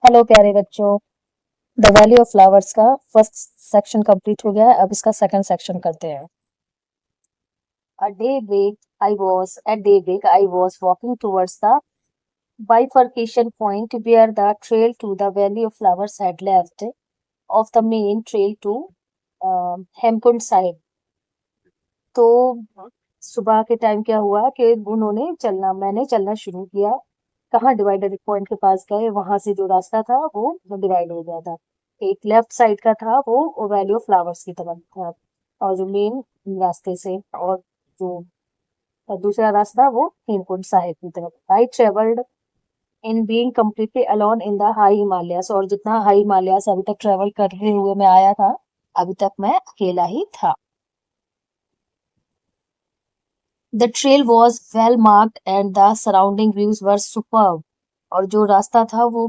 Hello प्यारे बच्चों। The valley of flowers का फर्स्ट सेक्शन कंप्लीट हो गया है। अब इसका सेकंड सेक्शन करते हैं। At daybreak I was walking towards the bifurcation point where the trail to the valley of flowers had left of the main trail to Hemkund Sahib. तो सुबह के टाइम क्या हुआ कि मैंने चलना शुरू किया। कहाँ डिवाइडर पॉइंट के पास गए, वहां से जो रास्ता था वो डिवाइड हो गया था। एक लेफ्ट साइड का था, वो वैली ऑफ फ्लावर्स की तरफ था, और जो मेन रास्ते से, और जो दूसरा रास्ता वो हेमकुंड साहिब की तरफ। I travelled in being completely alone in the high Himalayas, और जितना हाई हिमालयस अभी तक ट्रेवल करते हुए मैं आया था, अभी तक मैं अकेला ही था। The trail was well marked and the surrounding views were superb, और जो रास्ता था वो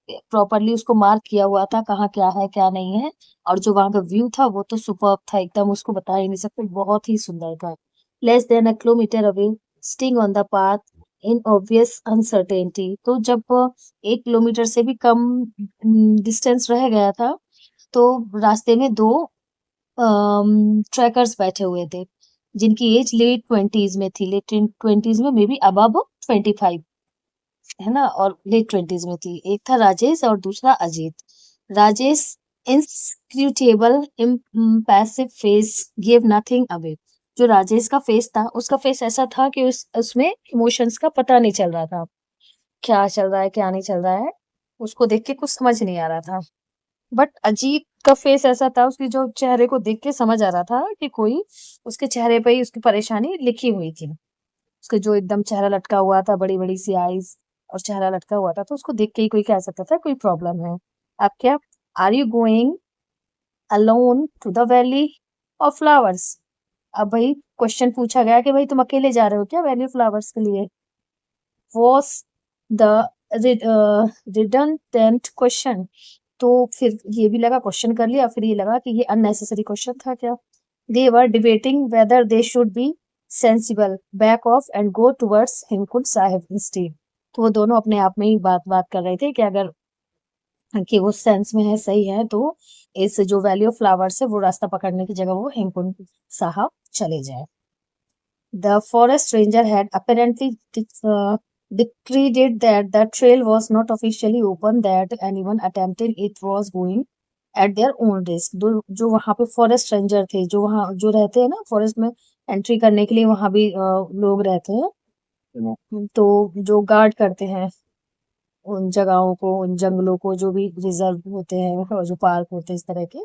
प्रॉपरली उसको मार्क किया हुआ था, कहाँ क्या है क्या नहीं है। और जो वहां का व्यू था वो तो सुपर्ब था एकदम, उसको बता ही नहीं सकते, बहुत ही सुंदर था। Less than a kilometre away, sting on the path in obvious uncertainty. तो जब 1 किलोमीटर से भी कम डिस्टेंस रह गया था, तो रास्ते में दो ट्रैकर्स बैठे हुए थे, जिनकी एज लेट ट्वेंटीज में थी। लेट ट्वेंटीज में, मे बी अबव 25, है ना, और लेट ट्वेंटीज में थी। एक था राजेश और दूसरा Ajit. Rajesh inscrutable impassive face give nothing away. जो राजेश का फेस था, उसका फेस ऐसा था कि उसमें इमोशंस का पता नहीं चल रहा था, क्या चल रहा है क्या नहीं चल रहा है, उसको देख के कुछ समझ नहीं आ रहा था। बट अजीत का फेस ऐसा था, उसकी जो चेहरे को देख के समझ आ रहा था कि कोई उसके चेहरे पे ही उसकी परेशानी लिखी हुई थी। उसके जो एकदम चेहरा लटका हुआ था, बड़ी बड़ी सी आईज और चेहरा लटका हुआ था, तो उसको देख के ही कोई कह सकता था कोई प्रॉब्लम है। अब क्या, are you going alone to the valley of flowers? अब भाई क्वेश्चन पूछा गया कि भाई तुम अकेले जा रहे हो क्या वैली ऑफ फ्लावर्स के लिए? Was the redundant question. तो फिर ये भी लगा, क्वेश्चन कर लिया, फिर ये लगा कि ये अननेसेसरी क्वेश्चन था क्या। They were debating whether they should be sensible back off and go towards Hemkund Sahib instead. तो वो दोनों अपने आप में ही बात बात कर रहे थे कि अगर कि वो सेंस में है, सही है, तो इस जो वैली ऑफ फ्लावर्स है वो रास्ता पकड़ने की जगह वो हेमकुंड साहब चले जाए। The forest ranger had apparently decreed that the trail was not officially open, that anyone attempting it was going at their own risk। जो वहां पे फॉरेस्ट रेंजर थे, जो वहां जो रहते हैं ना फॉरेस्ट में, एंट्री करने के लिए वहां भी लोग रहते हैं, तो जो गार्ड करते हैं उन जगहों को, उन जंगलों को, जो भी रिजर्व होते हैं और जो पार्क होते हैं इस तरह के।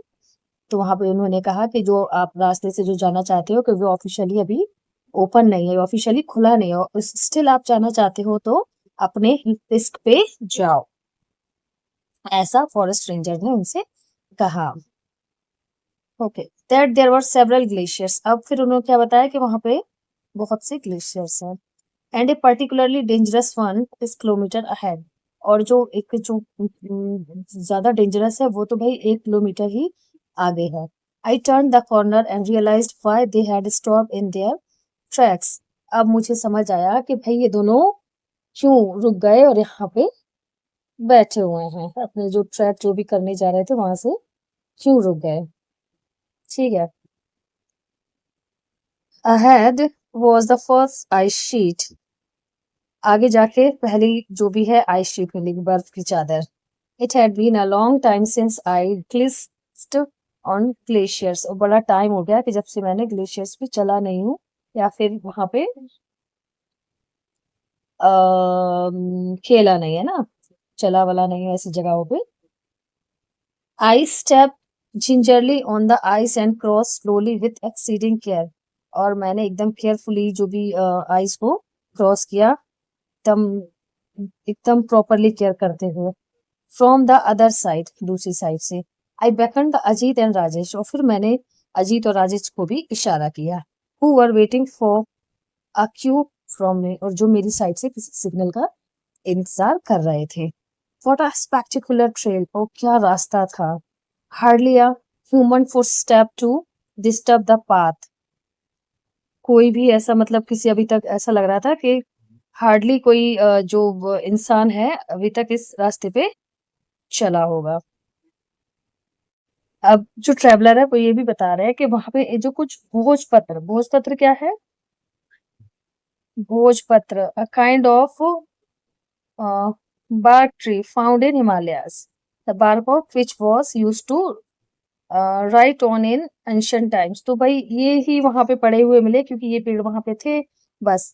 तो वहां पे उन्होंने कहा कि जो आप रास्ते से जो जाना चाहते हो, कि वो ऑफिशियली अभी ओपन नहीं है, ऑफिशियली खुला नहीं हो, स्टिल आप जाना चाहते हो तो अपने रिस्क पे जाओ, ऐसा फॉरेस्ट रेंजर ने उनसे कहा। Okay, that there were several glaciers. अब फिर उन्होंने क्या बताया कि वहां पे बहुत से ग्लेशियर्स हैं, and A particularly dangerous one is kilometre ahead. और जो एक जो ज्यादा डेंजरस है वो तो भाई 1 किलोमीटर ही आगे है। I turn the corner and realised why they had stop in their tracks. अब मुझे समझ आया कि भाई ये दोनों क्यों रुक गए और यहाँ पे बैठे हुए हैं, अपने जो ट्रैक जो भी करने जा रहे थे वहां से क्यों रुक गए। ठीक है। Ahead was the first ice sheet. आगे जाके पहली जो भी है आइस शीट मिलेगी, बर्फ की चादर। It had been a long time since I glissed on glaciers. और बड़ा टाइम हो गया कि जब से मैंने ग्लेशियर्स पे चला नहीं हूँ, या फिर वहां पे खेला नहीं है ना, चला वाला नहीं है ऐसी जगहों पे। आई step gingerly on the ice and cross slowly with exceeding care. और मैंने एकदम केयरफुली जो भी आइस को क्रॉस किया, एकदम एकदम प्रॉपरली केयर करते हुए। फ्रॉम द अदर साइड, दूसरी साइड से। I beckon the Ajit and Rajesh. और फिर मैंने अजीत और राजेश को भी इशारा किया, who were waiting for a Q from me. और जो मेरी साइड से किसी सिग्नल का इंतजार कर रहे थे। व्हाट अ स्पेक्टिकुलर ट्रेल, और क्या रास्ता था। Hardly a human footstep to disturb the path. कोई भी ऐसा, मतलब किसी, अभी तक ऐसा लग रहा था कि हार्डली कोई जो इंसान है अभी तक इस रास्ते पे चला होगा। अब जो ट्रैवलर है वो ये भी बता रहे हैं कि वहां पे ये जो कुछ भोजपत्र, भोजपत्र क्या है? भोजपत्र, a kind of bark tree found in Himalayas. The bark of which was used to right on in ancient times. तो भाई ये ही वहां पे पड़े हुए मिले क्योंकि ये पेड़ वहां पे थे। बस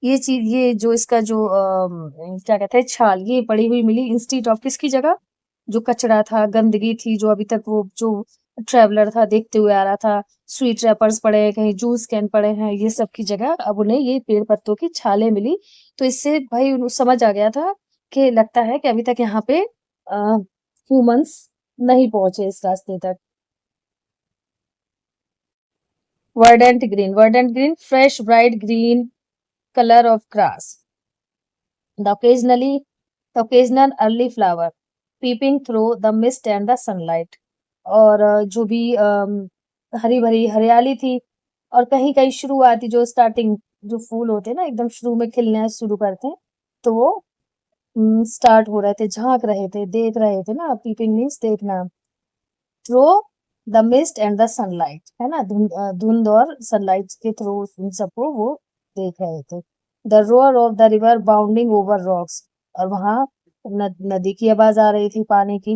ये चीज, ये जो इसका जो क्या कहते हैं, छाल, ये पड़ी हुई मिली इंस्टीट ऑफ किसकी जगह? जो कचरा था, गंदगी थी, जो अभी तक वो जो ट्रेवलर था देखते हुए आ रहा था, स्वीट रैपर्स पड़े हैं, कहीं जूस कैन पड़े हैं, ये सब की जगह अब उन्हें ये पेड़ पत्तों की छालें मिली। तो इससे भाई उन्हें समझ आ गया था कि लगता है कि अभी तक यहाँ पे ह्यूमंस नहीं पहुंचे इस रास्ते तक। verdant green, fresh, bright green color of grass. The occasional early flower peeping through the mist and the sunlight. और जो भी हरी भरी हरियाली थी, और कहीं कहीं शुरुआती जो स्टार्टिंग जो फूल होते हैं ना, एकदम शुरू में खिलने शुरू करते हैं, तो वो स्टार्ट हो रहे थे, झांक रहे थे, देख रहे थे ना, पीपिंग मीन्स देखना। Through the mist and the sunlight, है ना, धुंध और सनलाइट के थ्रू इन सबको वो देख रहे थे। The row or of the river bounding over rocks, और वहां नदी की आवाज आ रही थी, पानी की।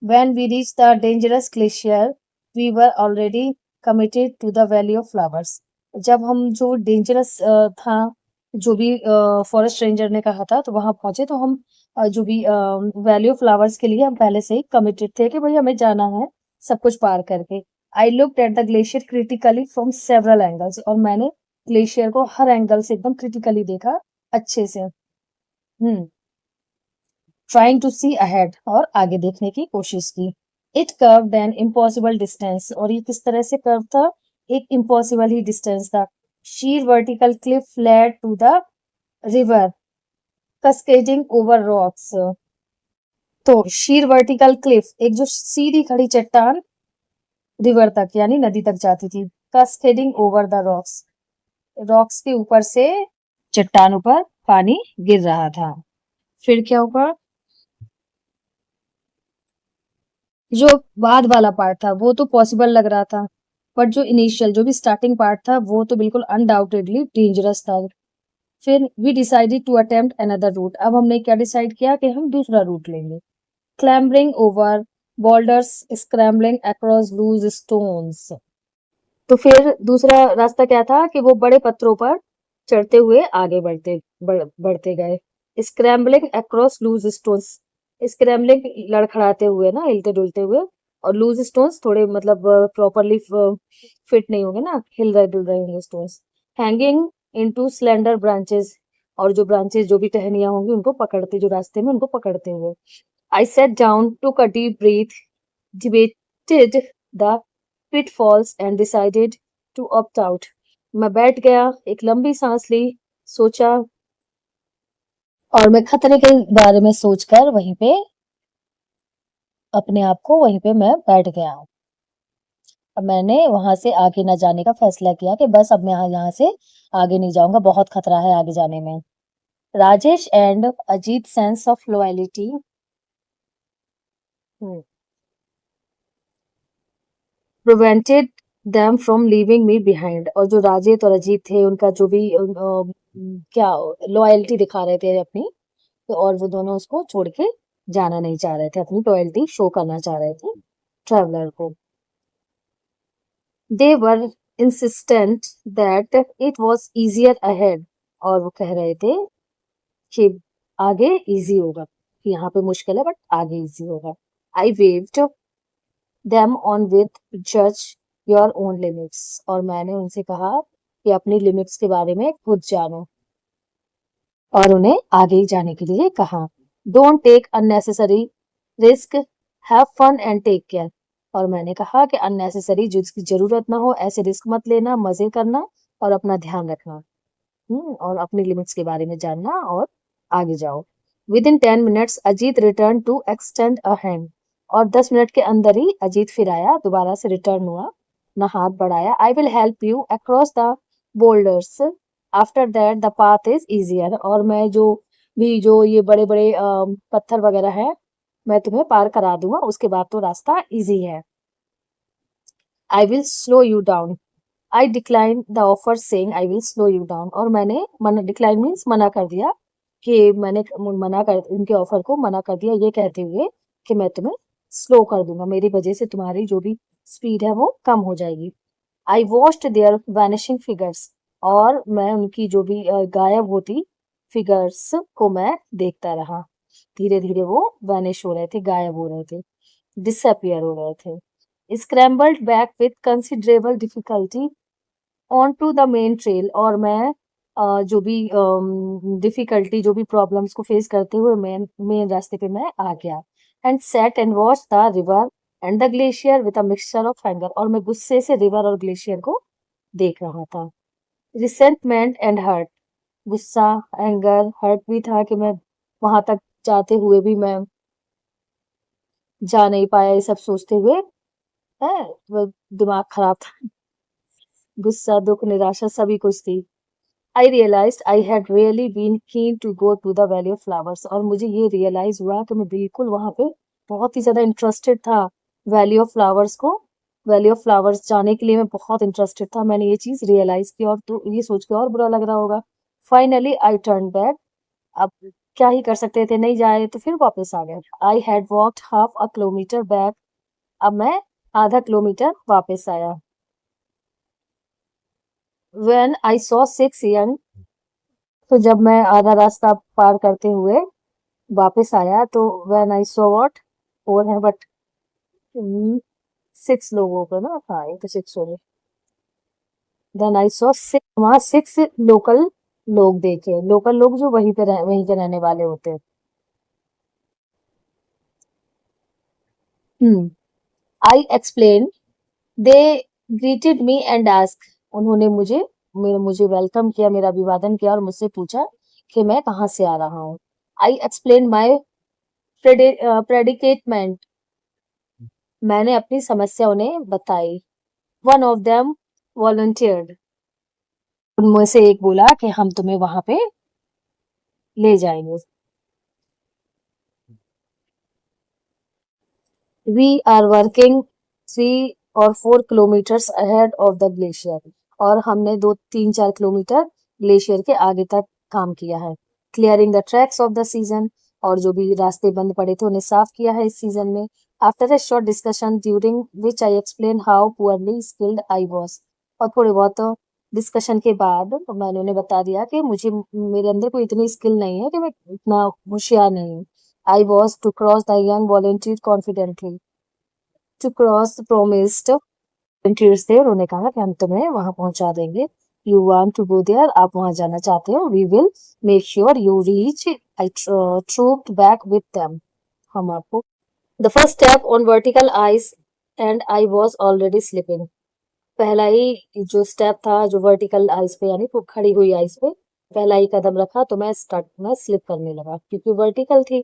When we reach the dangerous glacier we were already committed to the valley of flowers. जब हम जो डेंजरस था, जो भी फॉरेस्ट रेंजर ने कहा था, तो वहां पहुंचे तो हम जो भी वैली ऑफ फ्लावर्स के लिए हम पहले से ही कमिटेड थे कि भाई हमें जाना है सब कुछ पार करके। I looked at the glacier critically from several angles, और मैंने ग्लेशियर को हर एंगल से एकदम क्रिटिकली देखा, अच्छे से। ट्राइंग टू सी अहेड, और आगे देखने की कोशिश की। It curved an impossible distance, और ये किस तरह से कर्व था? एक इम्पॉसिबल ही डिस्टेंस था। Sheer vertical cliff led to the river cascading over rocks। तो शीर वर्टिकल क्लिफ, एक जो सीधी खड़ी चट्टान रिवर तक यानी नदी तक जाती थी। cascading over the rocks, rocks के ऊपर से चट्टानों पर पानी गिर रहा था। फिर क्या हुआ? जो बाद वाला पार्ट था वो तो पॉसिबल लग रहा था, बट जो इनिशियल जो भी स्टार्टिंग पार्ट था वो तो बिल्कुल अनडाउटेडली डेंजरस था। फिर we decided to attempt another route, अब हमने क्या डिसाइड किया कि हम दूसरा रूट लेंगे। क्लैम्बरिंग over boulders, scrambling across loose stones। तो फिर दूसरा रास्ता क्या था कि वो बड़े पत्थरों पर चढ़ते हुए आगे बढ़ते गए। Scrambling across loose stones, scrambling लड़खड़ाते हुए ना, हिलते डुलते हुए, और लूज स्टोन्स थोड़े मतलब प्रॉपरली फिट नहीं होंगे ना, हिल रहे डुल रहे होंगे stones. Hanging into slender branches, और जो ब्रांचेस जो भी टहनियां होंगी उनको पकड़ते, जो रास्ते में उनको पकड़ते हुए। I sat down, took a deep breath, debated the pitfalls and decided to opt out। मैं बैठ गया, एक लंबी सांस ली, सोचा, और मैं खतरे के बारे में सोचकर वहीं पे अपने आप को वहीं पे मैं बैठ गया। अब मैंने वहां से आगे न जाने का फैसला किया कि बस अब मैं यहाँ से आगे नहीं जाऊंगा, बहुत खतरा है आगे जाने में। Rajesh and Ajit sense of loyalty prevented them from leaving me behind। और जो राजेश और अजीत थे, उनका जो भी क्या लॉयल्टी दिखा रहे थे अपनी, तो और वो दोनों उसको छोड़ के जाना नहीं चाह रहे थे, अपनी लॉयल्टी शो करना चाह रहे थे ट्रैवलर को। They were insistent that it was easier ahead, और वो कह रहे थे कि आगे इजी होगा, कि यहाँ पे मुश्किल है बट आगे इजी होगा। आई waived them on with judge your own limits, और मैंने उनसे कहा कि अपनी लिमिट्स के बारे में खुद जानो, और उन्हें आगे जाने के लिए कहा। Don't take unnecessary risk, have fun and take care, और मैंने कहा कि अननेसेसरी जिसकी जरूरत ना हो ऐसे रिस्क मत लेना, मजे करना और अपना ध्यान रखना। और अपनी लिमिट्स के बारे में जानना और आगे जाओ। Within 10 minutes Ajit return to extend a hand, और 10 मिनट के अंदर ही अजीत फिर आया, दोबारा से रिटर्न हुआ, अपना हाथ बढ़ाया। I will help you across the boulders, after that the path is easier, और मैं जो भी जो ये बड़े बड़े पत्थर वगैरह है मैं तुम्हें पार करा दूंगा, उसके बाद तो रास्ता इजी है। I will slow you down. I decline the offer saying I will slow you down, और मैंने डिक्लाइन मीन्स मना कर दिया, कि मैंने मना कर उनके ऑफर को मना कर दिया ये कहते हुए कि मैं तुम्हें स्लो कर दूंगा, मेरी वजह से तुम्हारी जो भी स्पीड है वो कम हो जाएगी। I watched their vanishing figures, और मैं उनकी जो भी गायब होती फिगर्स को मैं देखता रहा। धीरे धीरे वो वैनिश हो रहे थे, गायब हो रहे थे, डिसअपियर हो रहे थे। Scrambled back with considerable difficulty on to the main trail, और मैं जो भी डिफिकल्टी जो भी प्रॉब्लम्स को फेस करते हुए मेन मेन रास्ते पे मैं आ गया। And set and watch the river and the glacier with a mixture of anger, और मैं गुस्से से रिवर और ग्लेशियर को देख रहा था। रिसेंटमेंट एंड हर्ट, गुस्सा, एंगर, हर्ट भी था कि मैं वहां तक जाते हुए भी मैं जा नहीं पाया, ये सब सोचते हुए है वो दिमाग खराब था। गुस्सा, दुख, निराशा सभी कुछ थी। I realized I had really been keen to go to the Valley of Flowers, और मुझे ये रियलाइज हुआ कि मैं बिल्कुल वहां पे बहुत ही ज्यादा इंटरेस्टेड था। वैली ऑफ फ्लावर्स को वैली ऑफ फ्लावर्स जाने के लिए मैं बहुत इंटरेस्टेड था। मैंने ये चीज रियलाइज की, और तो ये सोच के और बुरा लग रहा होगा। Finally I turn back. अब क्या ही कर सकते थे, नहीं जाए तो फिर वापस आ गए। I had walked half a kilometre back. अब मैं आधा किलोमीटर वापस आया। When I saw 6 young, तो जब मैं आधा रास्ता पार करते हुए वापस आया तो व्हेन आई सॉ व्हाट, 4 है बट 6 लोगों को ना, हाँ ये तो 6 हो गए। देन आई सॉ 6, वहाँ 6 लोकल लोग देखे, लोकल लोग जो वहीं के रहने वाले होते हैं। Hmm I explain, they greeted me and ask, उन्होंने मुझे वेलकम किया, मेरा अभिवादन किया और मुझसे पूछा कि मैं कहाँ से आ रहा हूँ। आई एक्सप्लेन माई प्रेडिकेटमेंट, मैंने अपनी समस्या उन्हें बताई। वन ऑफ देम वॉलंटियर्ड, उनमें से एक बोला कि हम तुम्हें वहां पे ले जाएंगे। We are working 3 or 4 kilometers ahead of the glacier, और हमने 2-3-4 किलोमीटर ग्लेशियर के आगे तक काम किया है। Clearing the tracks of the season, और जो भी रास्ते बंद पड़े थे उन्हें साफ किया है इस सीजन में। After a short discussion during which I explain how poorly skilled I was, और थोड़े बहुत डिस्कशन के बाद मैंने उन्हें बता दिया कि मुझे मेरे अंदर कोई इतनी स्किल नहीं है, कि मैं इतना होशियार नहीं हूँ। I was to cross, the young volunteered confidently. To cross promised, volunteers थे, उन्होंने कहा कि हम तुम्हें वहां पहुंचा देंगे। You want to go there, आप वहां जाना चाहते हो? We will make sure you reach. I trooped back with them. हम आपको The first step on vertical ice and I was already slipping. पहला ही जो स्टेप था जो वर्टिकल आइस पे, यानी वो खड़ी हुई आइस पे पहला ही कदम रखा तो मैं स्लिप करने लगा, क्योंकि वर्टिकल थी।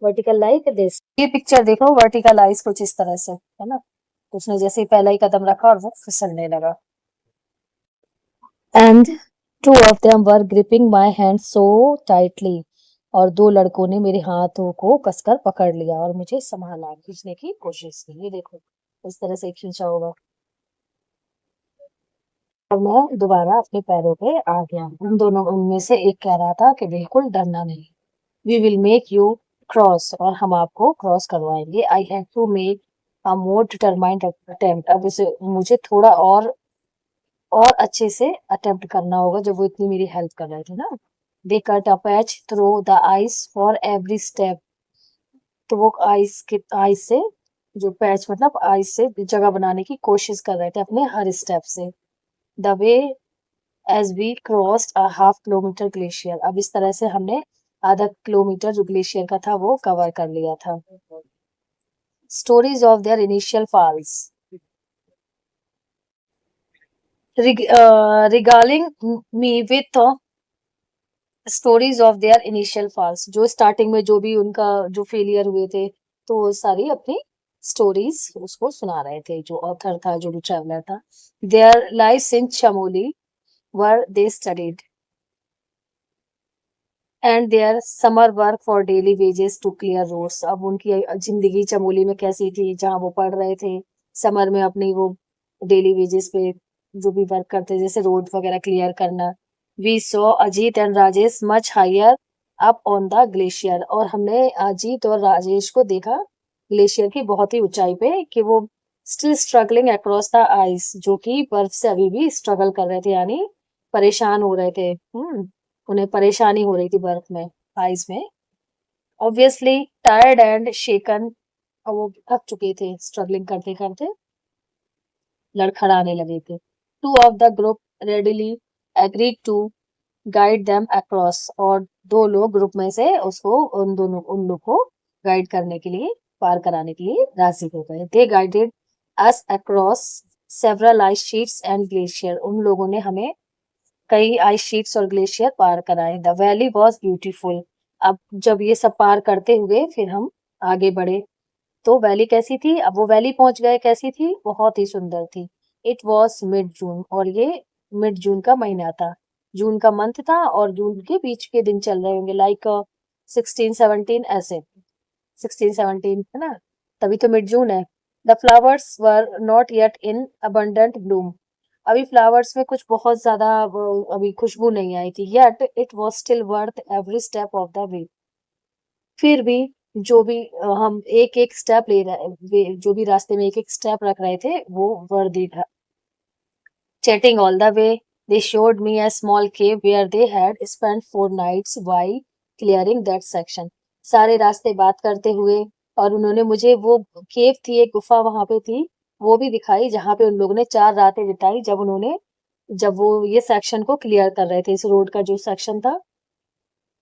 वर्टिकल लाइक दिस, ये पिक्चर देखो, वर्टिकल आइस कुछ इस तरह से है ना, तो उसने जैसे ही पहला ही कदम रखा और वो फिसलने लगा। And 2 of them were gripping my hand so tightly, और 2 लड़कों ने मेरे हाथों को कसकर पकड़ लिया और मुझे संभाला, खींचने की कोशिश की। ये देखो इस तरह से खींचा होगा, और मैं दोबारा अपने पैरों पे आ गया। उन दोनों उनमें से एक कह रहा था कि बिल्कुल डरना नहीं, we will make you cross, और हम आपको क्रॉस करवाएंगे। I have to make a more determined attempt, अब इसे मुझे थोड़ा और अच्छे से अटेम्प्ट करना होगा, जब वो इतनी मेरी हेल्प कर रहे थे ना। They cut a patch through the ice for every step, तो वो आइस से जो पैच मतलब आइस से जगह बनाने की कोशिश कर रहे थे अपने हर स्टेप से। The way as we crossed a half kilometre glacier, अब इस तरह से हमने आधा किलोमीटर जो ग्लेशियर का था वो कवर कर लिया था। Stories of their initial falls, regarding me with stories of their initial falls, जो स्टार्टिंग में जो भी उनका जो फेलियर हुए थे, तो वो सारी अपनी स्टोरीज उसको सुना रहे थे, जो ऑथर था जो भी ट्रेवलर था। Their life in Chamoli were they studied, and their summer work for daily wages to clear roads. अब उनकी जिंदगी चमोली में कैसी थी, जहाँ वो पढ़ रहे थे समर में अपनी वो डेली वेजेस पे जो भी वर्क करते, जैसे रोड वगैरह क्लियर करना। We saw Ajit and Rajesh much higher up on the glacier. और हमने अजीत और राजेश को देखा ग्लेशियर की बहुत ही ऊंचाई पे, कि वो still struggling across the ice, जो कि बर्फ से अभी भी स्ट्रगल कर रहे थे, यानी परेशान हो रहे थे। उन्हें परेशानी हो रही थी बर्फ में, आइस में। ऑब्वियसली टायर्ड एंड शेकन, और वो थक चुके थे स्ट्रगलिंग करते करते, लड़खड़ाने लगे थे। Two of the group readily agreed to guide them across. और दो लोग ग्रुप में से उसको, उन लोग को गाइड करने के लिए, पार कराने के लिए राजी हो गए। They guided us across several ice sheets and glacier. उन लोगों ने हमें कई आइस शीट्स और ग्लेशियर पार कराए। The valley was beautiful. अब जब ये सब पार करते हुए फिर हम आगे बढ़े, तो वैली कैसी थी, अब वो वैली पहुंच गए, कैसी थी, बहुत ही सुंदर थी। इट वॉज मिड जून, और ये मिड जून का महीना था, जून का मंथ था, और जून के बीच के दिन चल रहे होंगे, लाइक 16-17 ऐसे, 16-17 है ना, तभी तो मिड जून है। The flowers were not yet in abundant Bloom. अभी फ्लावर्स में कुछ बहुत ज्यादा अभी खुशबू नहीं आई थी, yet it was still worth every step of the way. फिर भी जो भी हम एक एक स्टेप ले रहे, जो भी रास्ते में एक एक स्टेप रख रहे थे, वो वर्दी था। Chatting all the way, they showed me a small cave where they had spent 4 nights while clearing that section. सारे रास्ते बात करते हुए, और उन्होंने मुझे वो केव थी, एक गुफा वहां पे थी, वो भी दिखाई, जहाँ पे उन लोगों ने 4 रातें बिताई, जब वो ये सेक्शन को क्लियर कर रहे थे, इस रोड का जो सेक्शन था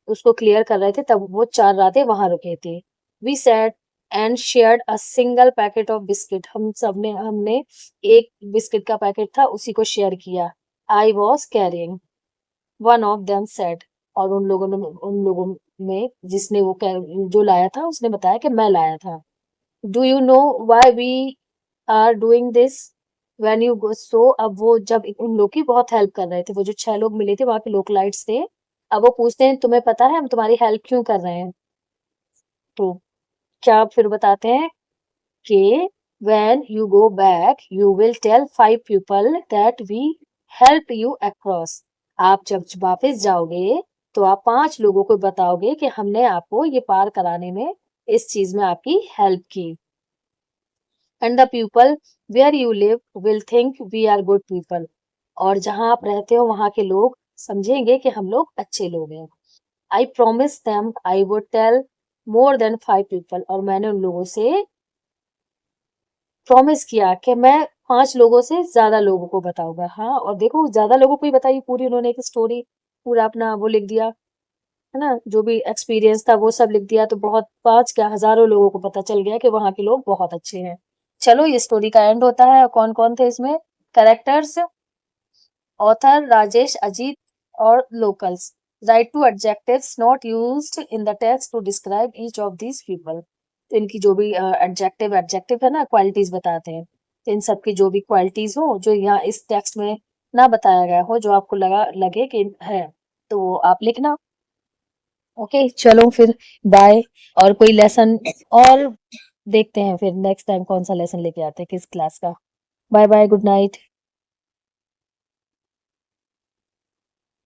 उसको क्लियर कर रहे थे, तब वो 4 रातें वहां रुके थे। We sat and shared a single packet of biscuit. हमने एक बिस्किट का पैकेट था, उसी को शेयर किया। I was carrying, one of them said. और उन लोगों में जिसने जो लाया था, उसने बताया कि मैं लाया था। Do you know why we are doing this when you go. So अब वो जब उन लोग की बहुत हेल्प कर रहे थे, वो जो 6 लोग मिले थे वहां के लोकलाइट्स थे, अब वो पूछते हैं तुम्हें पता है हम तुम्हारी हेल्प क्यों कर रहे हैं। तो क्या फिर बताते हैं कि when you go back you will tell 5 people that we help you across। आप जब वापस जाओगे तो आप 5 लोगों को बताओगे कि हमने आपको ये पार कराने में, इस चीज में आपकी हेल्प की। And the people where you live will think we are good people. और जहां आप रहते हो वहां के लोग समझेंगे कि हम लोग अच्छे लोग हैं। I promise them I would tell more than 5 people। और मैंने उन लोगों से प्रॉमिस किया कि मैं 5 लोगों से ज्यादा लोगों को बताऊंगा। हाँ, और देखो ज्यादा लोगों को ही बताई पूरी, उन्होंने एक स्टोरी पूरा अपना वो लिख दिया, है ना, जो भी एक्सपीरियंस था वो सब लिख दिया, तो बहुत, 5 क्या, हजारों लोगों को पता चल गया कि वहां के लोग बहुत अच्छे हैं। चलो, ये स्टोरी का एंड होता है। कौन कौन थे इसमें कैरेक्टर्स? ऑथर राजेश, अजीत और locals. Write two adjectives not used in the text to describe each of these people. तो इनकी जो भी एडजेक्टिव एडजेक्टिव है ना, क्वालिटीज बताते हैं, तो इन सब की जो भी क्वालिटीज हो, जो यहाँ इस टेक्स्ट में ना बताया गया हो, जो आपको लगे कि है, तो वो आप लिखना। ओके, चलो फिर, बाय। और कोई लेसन और देखते हैं फिर नेक्स्ट टाइम कौन सा लेसन लेके आते हैं, किस क्लास का। Bye bye, good night.